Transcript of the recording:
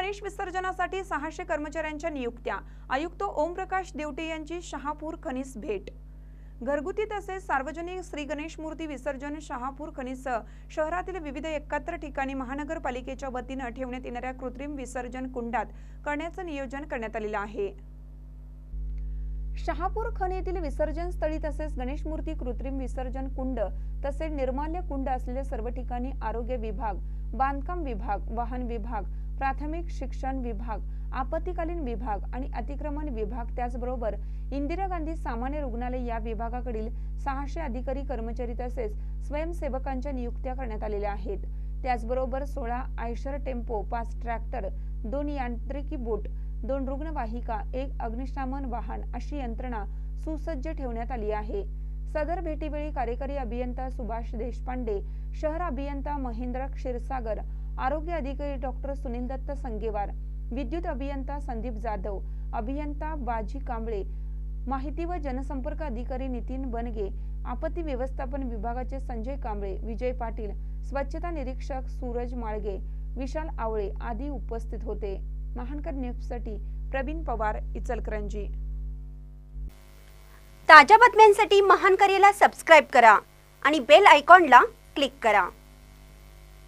गणेश विसर्जनासाठी 600 कर्मचाऱ्यांच्या नियुक्त्या। आयुक्त ओमप्रकाश देवटे यांची शहापूर खनिज भेट। घरगुती तसेच सार्वजनिक श्री गणेश मूर्ती विसर्जन शहापूर खनिजसह शहरातील विविध 71 ठिकाणी महानगरपालिकेच्या वतीने ठेवण्यात येणाऱ्या कृत्रिम विसर्जन कुंडात करण्याचे नियोजन करण्यात आलेले आहे। शहापूर खनिजेतील विसर्जन स्थळी तसेच गणेश मूर्ती कृत्रिम विसर्जन कुंड तसेच निर्माल्य कुंड असलेल्या सर्व ठिकाणी आरोग्य विभाग, बांधकाम विभाग, वाहन विभाग, प्राथमिक शिक्षण विभाग, आपत्कालीन विभाग आणि अतिक्रमण विभाग त्याचबरोबर इंदिरा गांधी सामान्य रुग्णालय या विभागाकडील 600 अधिकारी कर्मचारी तसेच स्वयंसेवकांच्या नियुक्त्या करण्यात आलेल्या आहेत। त्याचबरोबर 16 आयशर टेम्पो, 5 ट्रॅक्टर, 2 यांत्रिकी बोट, 2 रुग्णवाहिका, 1 अग्निशमन वाहन अशी यंत्रणा सुसज्ज ठेवण्यात आली आहे। सदर भेटीवेळी कार्यकारी अभियंता सुभाष देशपांडे, शहर अभियंता महेंद्र क्षीरसागर, आरोग्य अधिकारी डॉक्टर सुनील दत्त संगेवार, विद्युत अभियंता संदीप जाधव, अभियंता बाजी कांबळे, माहिती व जनसंपर्क अधिकारी नितीन बनगे, आपत्ती व्यवस्थापन विभागाचे संजय कांबळे, विजय पाटील, स्वच्छता निरीक्षक सूरज माळगे, विशाल आवळे आदी उपस्थित होते। महानकर न्यूजसाठी प्रवीण पवार, इचलकरंजी। ताज्या बातम्यांसाठी महानकरेला सबस्क्राइब करा आणि बेल आयकॉनला क्लिक करा।